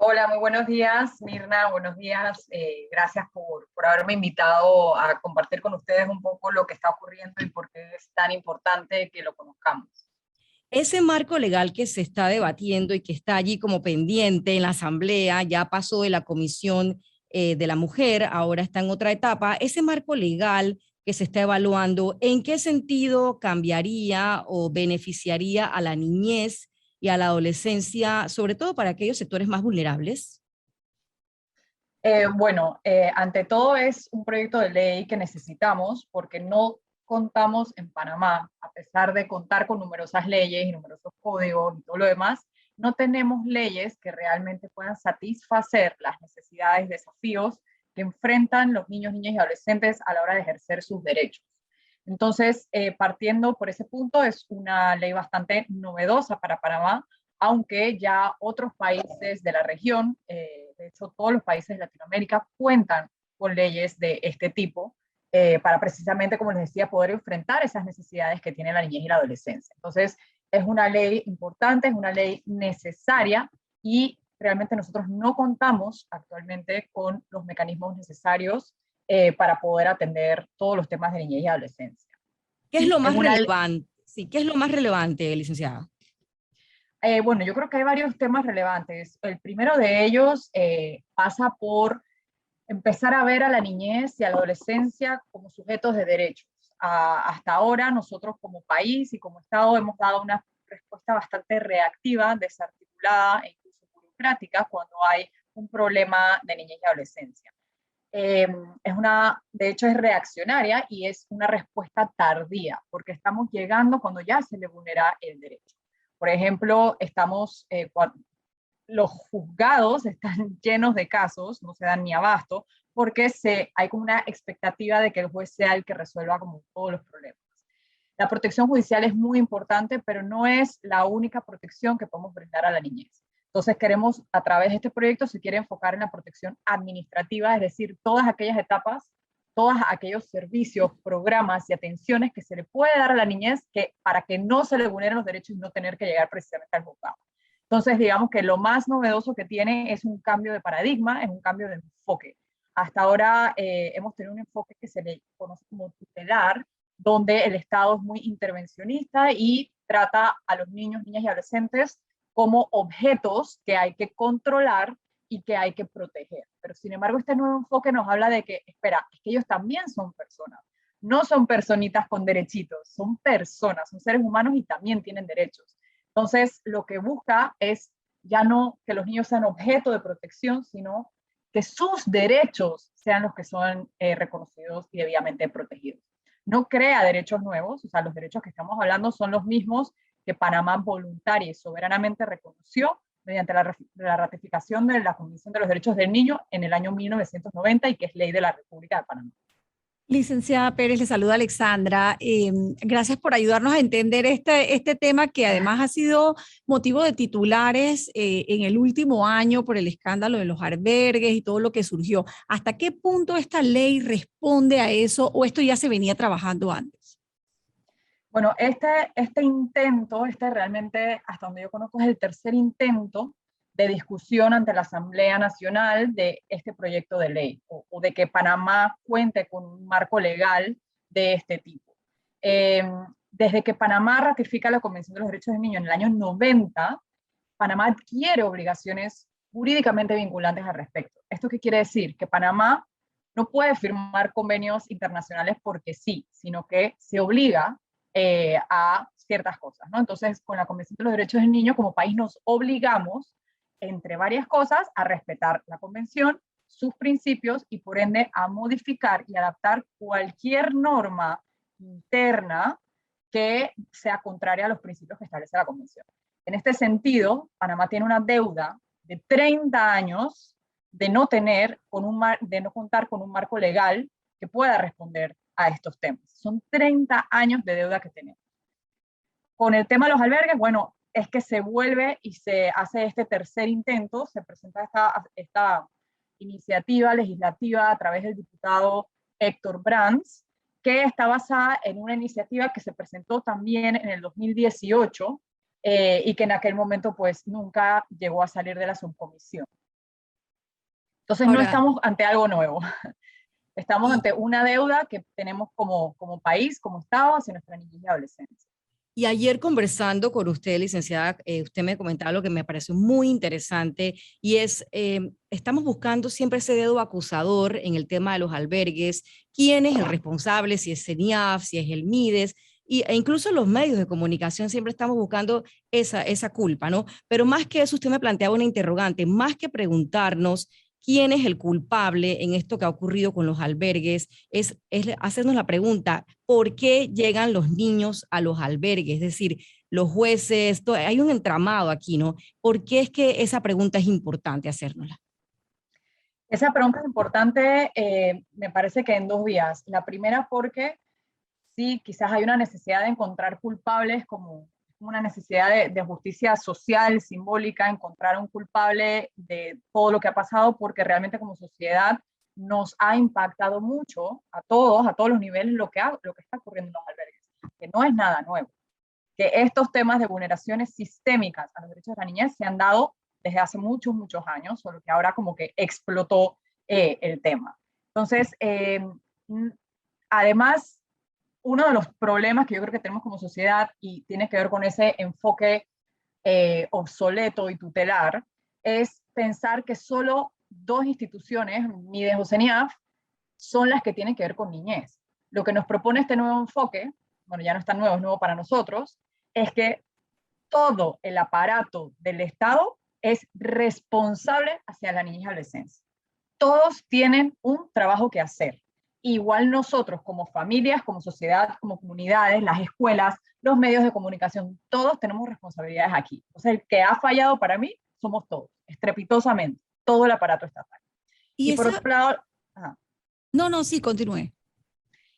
Hola, muy buenos días, Mirna, buenos días. Gracias por haberme invitado a compartir con ustedes un poco lo que está ocurriendo y por qué es tan importante que lo conozcamos. Ese marco legal que se está debatiendo y que está allí como pendiente en la Asamblea, ya pasó de la Comisión de la Mujer, ahora está en otra etapa. Ese marco legal que se está evaluando, ¿en qué sentido cambiaría o beneficiaría a la niñez y a la adolescencia, sobre todo para aquellos sectores más vulnerables? Ante todo es un proyecto de ley que necesitamos porque no contamos en Panamá, a pesar de contar con numerosas leyes y numerosos códigos y todo lo demás, no tenemos leyes que realmente puedan satisfacer las necesidades y desafíos que enfrentan los niños, niñas y adolescentes a la hora de ejercer sus derechos. Entonces, partiendo por ese punto, es una ley bastante novedosa para Panamá, aunque ya otros países de la región, de hecho todos los países de Latinoamérica, cuentan con leyes de este tipo para precisamente, como les decía, poder enfrentar esas necesidades que tiene la niñez y la adolescencia. Entonces, es una ley importante, es una ley necesaria y realmente nosotros no contamos actualmente con los mecanismos necesarios para poder atender todos los temas de niñez y adolescencia. ¿Qué es lo Es más una, relevante? Sí, ¿qué es lo más relevante, licenciada? yo creo que hay varios temas relevantes. El primero de ellos pasa por empezar a ver a la niñez y a la adolescencia como sujetos de derechos. Hasta ahora nosotros como país y como Estado hemos dado una respuesta bastante reactiva, desarticulada e incluso burocrática cuando hay un problema de niñez y adolescencia. eh, de hecho es reaccionaria y es una respuesta tardía, porque estamos llegando cuando ya se le vulnera el derecho. Por ejemplo, los juzgados están llenos de casos, no se dan ni abasto, porque hay como una expectativa de que el juez sea el que resuelva como todos los problemas. La protección judicial es muy importante, pero no es la única protección que podemos brindar a la niñez. Entonces queremos, a través de este proyecto, se quiere enfocar en la protección administrativa, es decir, todas aquellas etapas, todos aquellos servicios, programas y atenciones que se le puede dar a la niñez para que no se le vulneren los derechos y no tener que llegar precisamente al juzgado. Entonces, digamos que lo más novedoso que tiene es un cambio de paradigma, es un cambio de enfoque. Hasta ahora hemos tenido un enfoque que se le conoce como tutelar, donde el Estado es muy intervencionista y trata a los niños, niñas y adolescentes como objetos que hay que controlar y que hay que proteger. Pero sin embargo, este nuevo enfoque nos habla de que, espera, es que ellos también son personas. No son personitas con derechitos, son personas, son seres humanos y también tienen derechos. Entonces, lo que busca es ya no que los niños sean objeto de protección, sino que sus derechos sean los que son reconocidos y debidamente protegidos. No crea derechos nuevos, o sea, los derechos que estamos hablando son los mismos que Panamá voluntaria y soberanamente reconoció mediante la ratificación de la Convención de los Derechos del Niño en el año 1990 y que es ley de la República de Panamá. Licenciada Pérez, le saluda Alexandra. Gracias por ayudarnos a entender este tema que además ha sido motivo de titulares en el último año por el escándalo de los albergues y todo lo que surgió. ¿Hasta qué punto esta ley responde a eso o esto ya se venía trabajando antes? Bueno, este realmente, hasta donde yo conozco, es el tercer intento de discusión ante la Asamblea Nacional de este proyecto de ley o de que Panamá cuente con un marco legal de este tipo. Eh, Desde que Panamá ratifica la Convención de los Derechos del Niño en el año 90, Panamá adquiere obligaciones jurídicamente vinculantes al respecto. ¿Esto qué quiere decir? Que Panamá no puede firmar convenios internacionales porque sí, sino que se obliga a ciertas cosas, ¿no? Entonces, con la Convención de los Derechos del Niño, como país nos obligamos, entre varias cosas, a respetar la Convención, sus principios y por ende a modificar y adaptar cualquier norma interna que sea contraria a los principios que establece la Convención. En este sentido, Panamá tiene una deuda de 30 años de no de no contar con un marco legal que pueda responder a estos temas. Son 30 años de deuda que tenemos. Con el tema de los albergues, bueno, es que se vuelve y se hace este tercer intento, se presenta esta iniciativa legislativa a través del diputado Héctor Brands, que está basada en una iniciativa que se presentó también en el 2018 y que en aquel momento pues nunca llegó a salir de la subcomisión. Entonces no Ahora, estamos ante algo nuevo, estamos y, ante una deuda que tenemos como país, como Estado, hacia nuestra niñez y adolescencia. y ayer conversando con usted, licenciada, usted me comentaba lo que me pareció muy interesante y es, estamos buscando siempre ese dedo acusador en el tema de los albergues, quién es el responsable, si es CENIAF, si es el MIDES, e incluso los medios de comunicación siempre estamos buscando esa culpa, ¿no? Pero más que eso, usted me planteaba una interrogante, más que preguntarnos quién es el culpable en esto que ha ocurrido con los albergues, es hacernos la pregunta, ¿por qué llegan los niños a los albergues? Es decir, los jueces, hay un entramado aquí, ¿no? ¿Por qué es que esa pregunta es importante hacérnosla? Esa pregunta es importante, me parece que en dos vías. La primera porque sí, quizás hay una necesidad de encontrar culpables como una necesidad de justicia social, simbólica, encontrar un culpable de todo lo que ha pasado, porque realmente como sociedad nos ha impactado mucho a todos los niveles, lo que está ocurriendo en los albergues, que no es nada nuevo, que estos temas de vulneraciones sistémicas a los derechos de la niñez se han dado desde hace muchos, muchos años, solo que ahora como que explotó el tema. Entonces, además, uno de los problemas que yo creo que tenemos como sociedad y tiene que ver con ese enfoque obsoleto y tutelar es pensar que solo dos instituciones, MIDES o CENIAF, son las que tienen que ver con niñez. Lo que nos propone este nuevo enfoque, bueno, ya no es tan nuevo, es nuevo para nosotros, es que todo el aparato del Estado es responsable hacia la niñez y adolescencia. Todos tienen un trabajo que hacer. Igual nosotros como familias, como sociedad, como comunidades, las escuelas, los medios de comunicación, todos tenemos responsabilidades aquí. O sea, el que ha fallado para mí somos todos, estrepitosamente, todo el aparato estatal. Y Y por esa, otro lado, ajá, no, no, sí, continúe.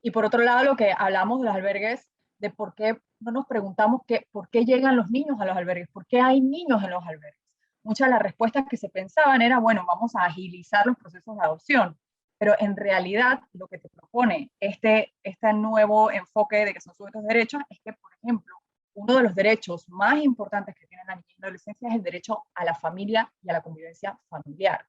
y por otro lado lo que hablamos de los albergues, de por qué no nos preguntamos por qué llegan los niños a los albergues, por qué hay niños en los albergues. Muchas de las respuestas que se pensaban era, bueno, vamos a agilizar los procesos de adopción, pero en realidad lo que te propone este nuevo enfoque de que son sujetos de derechos es que, por ejemplo, uno de los derechos más importantes que tiene la niñez y la adolescencia es el derecho a la familia y a la convivencia familiar.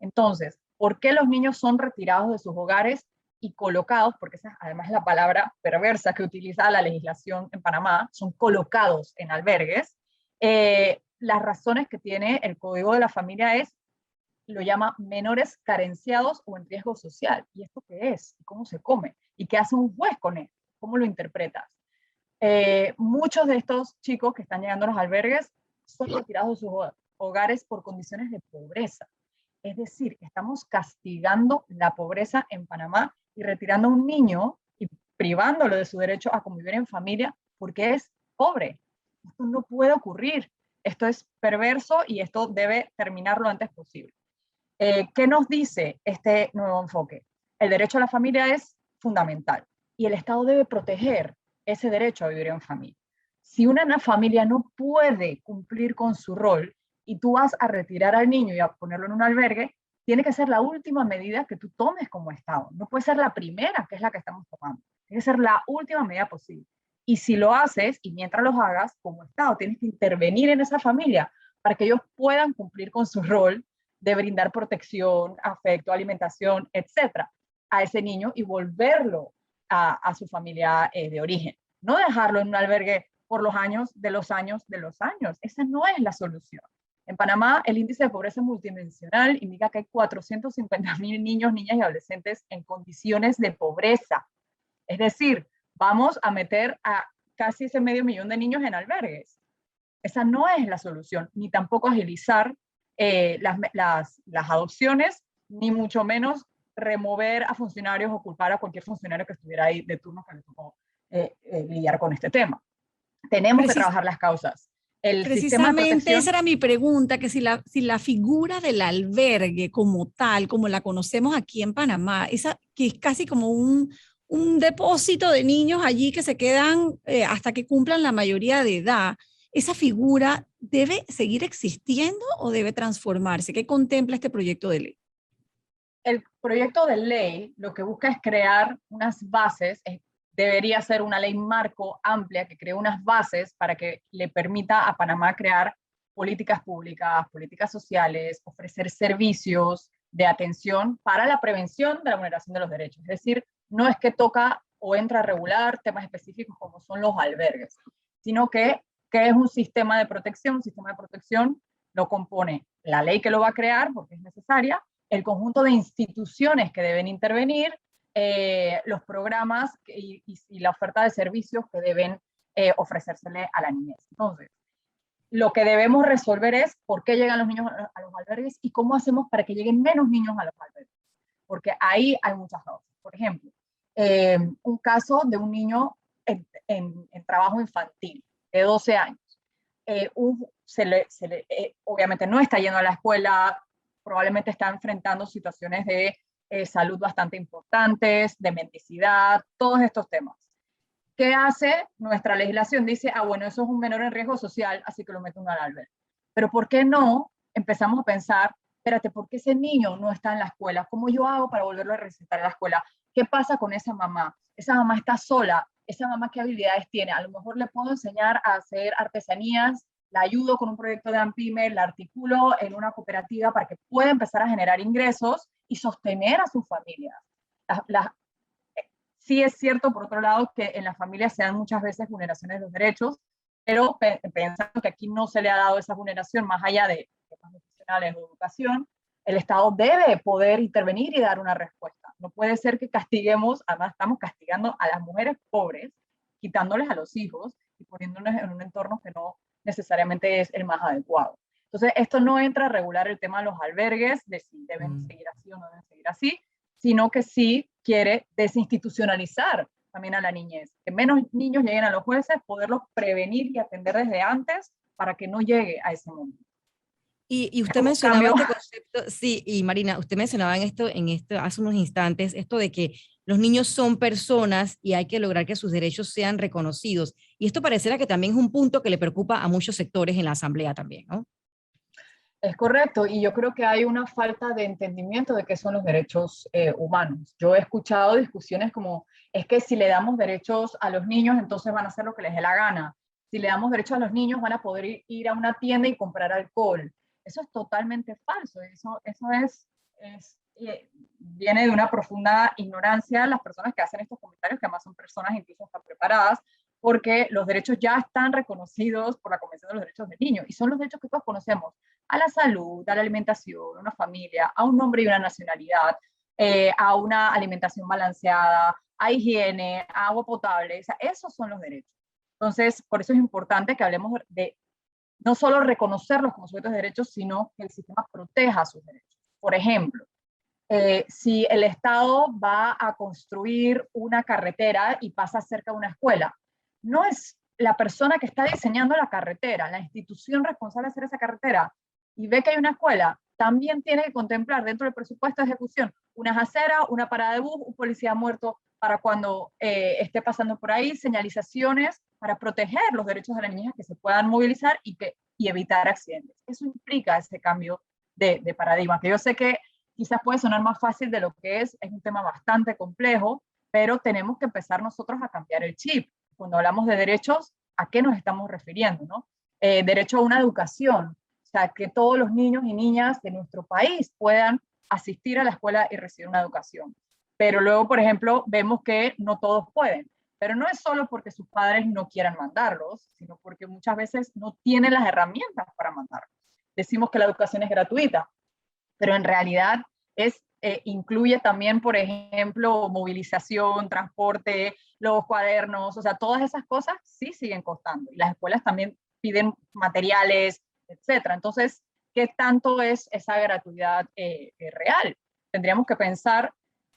Entonces, ¿por qué los niños son retirados de sus hogares y colocados, porque esa además es la palabra perversa que utiliza la legislación en Panamá, son colocados en albergues? Las razones que tiene el Código de la Familia lo llama menores carenciados o en riesgo social. ¿Y esto qué es? ¿Cómo se come? ¿Y qué hace un juez con esto? ¿Cómo lo interpretas? Muchos de estos chicos que están llegando a los albergues son retirados de sus hogares por condiciones de pobreza. Es decir, estamos castigando la pobreza en Panamá y retirando a un niño y privándolo de su derecho a convivir en familia porque es pobre. Esto no puede ocurrir. Esto es perverso y esto debe terminar lo antes posible. ¿Qué nos dice este nuevo enfoque? El derecho a la familia es fundamental y el Estado debe proteger ese derecho a vivir en familia. Si una familia no puede cumplir con su rol y tú vas a retirar al niño y a ponerlo en un albergue, tiene que ser la última medida que tú tomes como Estado. No puede ser la primera, que es la que estamos tomando. Tiene que ser la última medida posible. Y si lo haces, y mientras lo hagas, como Estado, tienes que intervenir en esa familia para que ellos puedan cumplir con su rol de brindar protección, afecto, alimentación, etcétera, a ese niño y volverlo a su familia de origen. No dejarlo en un albergue por los años de los años de los años. Esa no es la solución. En Panamá, el índice de pobreza multidimensional indica que hay 450.000 niños, niñas y adolescentes en condiciones de pobreza. Es decir, vamos a meter a casi ese 500.000 de niños en albergues. Esa no es la solución, ni tampoco agilizar las adopciones, ni mucho menos remover a funcionarios o culpar a cualquier funcionario que estuviera ahí de turno que le tocó lidiar con este tema. Tenemos que Precis trabajar las causas. El sistema de Precisamente esa protección, era mi pregunta, que si la figura del albergue como tal, como la conocemos aquí en Panamá, esa que es casi como un depósito de niños allí que se quedan hasta que cumplan la mayoría de edad, ¿esa figura debe seguir existiendo o debe transformarse? ¿Qué contempla este proyecto de ley? el proyecto de ley lo que busca es crear unas bases, debería ser una ley marco amplia que cree unas bases para que le permita a Panamá crear políticas públicas, políticas sociales, ofrecer servicios de atención para la prevención de la vulneración de los derechos. Es decir, no es que toca o entra a regular temas específicos como son los albergues, sino que es un sistema de protección. Un sistema de protección lo compone la ley que lo va a crear, porque es necesaria, el conjunto de instituciones que deben intervenir, los programas y la oferta de servicios que deben ofrecérsele a la niñez. Entonces, lo que debemos resolver es por qué llegan los niños a los albergues y cómo hacemos para que lleguen menos niños a los albergues. Porque ahí hay muchas causas. Por ejemplo, un caso de un niño en trabajo infantil de 12 años. Obviamente no está yendo a la escuela, probablemente está enfrentando situaciones de salud bastante importantes, de mendicidad, todos estos temas. ¿Qué hace nuestra legislación? Dice, bueno, eso es un menor en riesgo social, así que lo meto en un albergue. Pero ¿por qué no empezamos a pensar, espérate, ¿por qué ese niño no está en la escuela? ¿Cómo yo hago para volverlo a recetar a la escuela? ¿Qué pasa con esa mamá? Esa mamá está sola, esa mamá ¿qué habilidades tiene? A lo mejor le puedo enseñar a hacer artesanías, la ayudo con un proyecto de AMPYME, la articulo en una cooperativa para que pueda empezar a generar ingresos y sostener a su familia. Sí es cierto, por otro lado, que en las familias se dan muchas veces vulneraciones de los derechos, pero pensando que aquí no se le ha dado esa vulneración, más allá de temas nutricionales o educación, el Estado debe poder intervenir y dar una respuesta. No puede ser que castiguemos, además estamos castigando a las mujeres pobres, quitándoles a los hijos y poniéndonos en un entorno que no necesariamente es el más adecuado. Entonces, esto no entra a regular el tema de los albergues, de si deben seguir así o no deben seguir así, sino que sí quiere desinstitucionalizar también a la niñez, que menos niños lleguen a los jueces, poderlos prevenir y atender desde antes para que no llegue a ese momento. Y usted mencionaba este concepto, sí, y Marina, usted mencionaba en esto hace unos instantes, esto de que los niños son personas y hay que lograr que sus derechos sean reconocidos. Y esto pareciera que también es un punto que le preocupa a muchos sectores en la Asamblea también, ¿no? Es correcto, y yo creo que hay una falta de entendimiento de qué son los derechos humanos. Yo he escuchado discusiones como, es que si le damos derechos a los niños, entonces van a hacer lo que les dé la gana. Si le damos derechos a los niños, van a poder ir a una tienda y comprar alcohol. Eso es totalmente falso, viene de una profunda ignorancia las personas que hacen estos comentarios, que además son personas incluso hasta preparadas, porque los derechos ya están reconocidos por la Convención de los Derechos del Niño, y son los derechos que todos conocemos: a la salud, a la alimentación, a una familia, a un nombre y una nacionalidad, a una alimentación balanceada, a higiene, a agua potable. O sea, esos son los derechos. Entonces, por eso es importante que hablemos de no solo reconocerlos como sujetos de derechos, sino que el sistema proteja sus derechos. Por ejemplo, si el Estado va a construir una carretera y pasa cerca de una escuela, no es la persona que está diseñando la carretera, la institución responsable de hacer esa carretera, y ve que hay una escuela, también tiene que contemplar dentro del presupuesto de ejecución unas aceras, una parada de bus, un policía muerto para cuando esté pasando por ahí, señalizaciones para proteger los derechos de las niñas, que se puedan movilizar y evitar accidentes. Eso implica ese cambio de paradigma, que yo sé que quizás puede sonar más fácil de lo que es un tema bastante complejo, pero tenemos que empezar nosotros a cambiar el chip. Cuando hablamos de derechos, ¿a qué nos estamos refiriendo, no? Derecho a una educación, o sea, que todos los niños y niñas de nuestro país puedan asistir a la escuela y recibir una educación. Pero luego, por ejemplo, vemos que no todos pueden. Pero no es solo porque sus padres no quieran mandarlos, sino porque muchas veces no tienen las herramientas para mandarlos. Decimos que la educación es gratuita, pero en realidad incluye también, por ejemplo, movilización, transporte, los cuadernos, o sea, todas esas cosas sí siguen costando. Y las escuelas también piden materiales, etcétera. Entonces, ¿qué tanto es esa gratuidad real? Tendríamos que pensar,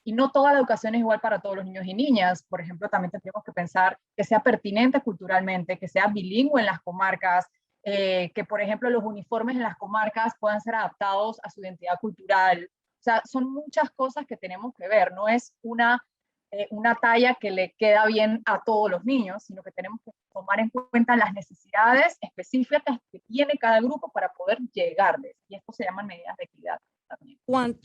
y no toda la educación es igual para todos los niños y niñas. Por ejemplo, también tendríamos que pensar que sea pertinente culturalmente, que sea bilingüe en las comarcas, que, por ejemplo, los uniformes en las comarcas puedan ser adaptados a su identidad cultural. O sea, son muchas cosas que tenemos que ver. No es una talla que le queda bien a todos los niños, sino que tenemos que tomar en cuenta las necesidades específicas que tiene cada grupo para poder llegarles. Y esto se llaman medidas de equidad también.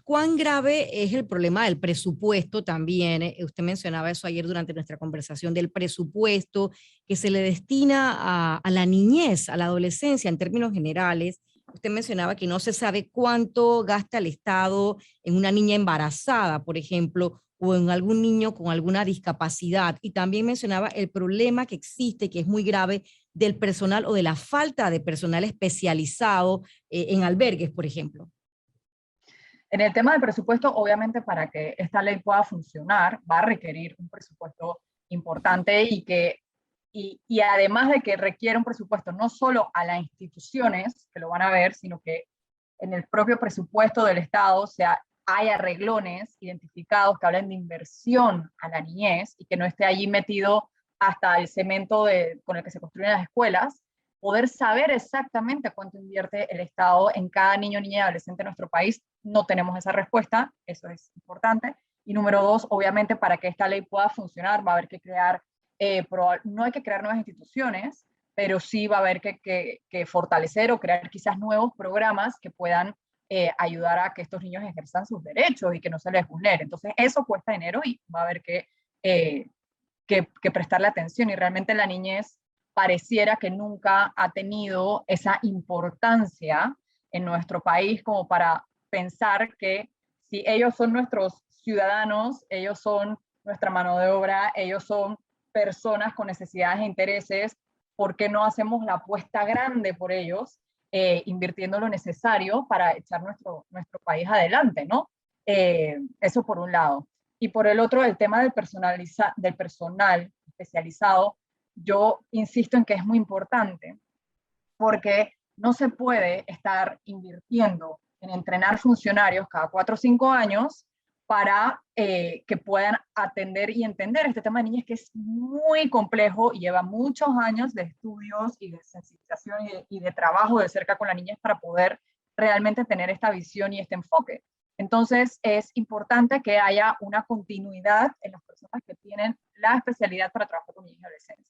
¿Cuán grave es el problema del presupuesto también? Usted mencionaba eso ayer durante nuestra conversación, del presupuesto que se le destina a la niñez, a la adolescencia en términos generales, usted mencionaba que no se sabe cuánto gasta el Estado en una niña embarazada, por ejemplo, o en algún niño con alguna discapacidad. Y también mencionaba el problema que existe, que es muy grave, del personal o de la falta de personal especializado en albergues, por ejemplo. En el tema del presupuesto, obviamente para que esta ley pueda funcionar, va a requerir un presupuesto importante y además de que requiere un presupuesto no solo a las instituciones que lo van a ver, sino que en el propio presupuesto del Estado haya reglones identificados que hablen de inversión a la niñez y que no esté allí metido hasta el cemento con el que se construyen las escuelas, poder saber exactamente cuánto invierte el Estado en cada niño, niña y adolescente en nuestro país. No tenemos esa respuesta, eso es importante. Y número dos, obviamente para que esta ley pueda funcionar va a haber que crear, no hay que crear nuevas instituciones, pero sí va a haber que fortalecer o crear quizás nuevos programas que puedan ayudar a que estos niños ejerzan sus derechos y que no se les vulnere. Entonces eso cuesta dinero y va a haber que prestarle atención, y realmente la niñez pareciera que nunca ha tenido esa importancia en nuestro país como para pensar que si ellos son nuestros ciudadanos, ellos son nuestra mano de obra, ellos son personas con necesidades e intereses, ¿por qué no hacemos la apuesta grande por ellos, invirtiendo lo necesario para echar nuestro país adelante, ¿no? Eso por un lado. Y por el otro, el tema del personal especializado, yo insisto en que es muy importante, porque no se puede estar invirtiendo en entrenar funcionarios cada 4 o 5 años para que puedan atender y entender este tema de niñez, que es muy complejo y lleva muchos años de estudios y de sensibilización y de trabajo de cerca con la niñez para poder realmente tener esta visión y este enfoque. Entonces es importante que haya una continuidad en las personas que tienen la especialidad para trabajar con niños y adolescentes.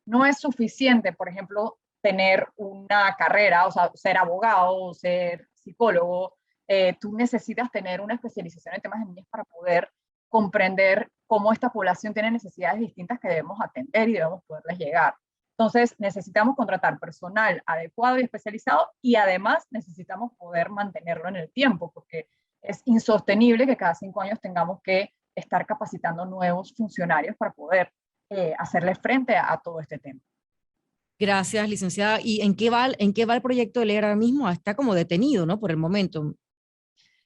No es suficiente, por ejemplo, tener una carrera, o sea, ser abogado o ser psicólogo. Tú necesitas tener una especialización en temas de niñez para poder comprender cómo esta población tiene necesidades distintas que debemos atender y debemos poderles llegar. Entonces, necesitamos contratar personal adecuado y especializado, y además necesitamos poder mantenerlo en el tiempo, porque es insostenible que cada 5 años tengamos que estar capacitando nuevos funcionarios para poder hacerle frente a todo este tema. Gracias, licenciada. ¿Y en qué va el proyecto de ley ahora mismo? Está como detenido, ¿no? Por el momento.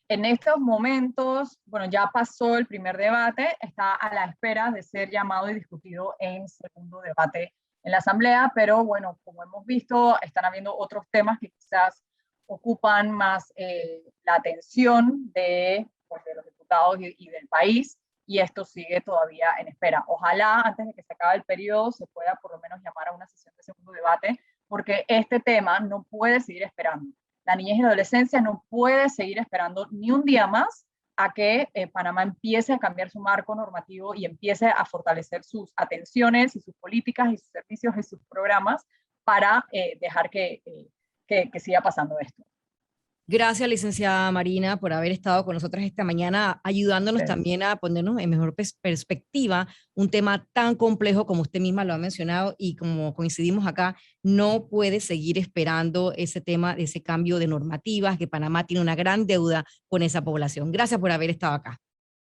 En estos momentos, bueno, ya pasó el primer debate, está a la espera de ser llamado y discutido en segundo debate en la Asamblea, pero bueno, como hemos visto, están habiendo otros temas que quizás ocupan más la atención pues, de los diputados y del país, y esto sigue todavía en espera. Ojalá antes de que se acabe el periodo se pueda por lo menos llamar a una sesión de segundo debate, porque este tema no puede seguir esperando. La niñez y la adolescencia no puede seguir esperando ni un día más a que Panamá empiece a cambiar su marco normativo y empiece a fortalecer sus atenciones y sus políticas y sus servicios y sus programas para dejar que siga pasando esto. Gracias, licenciada Marina, por haber estado con nosotras esta mañana, ayudándonos también a ponernos en mejor perspectiva un tema tan complejo como usted misma lo ha mencionado, y como coincidimos acá, no puede seguir esperando ese tema de ese cambio de normativas, que Panamá tiene una gran deuda con esa población. Gracias por haber estado acá.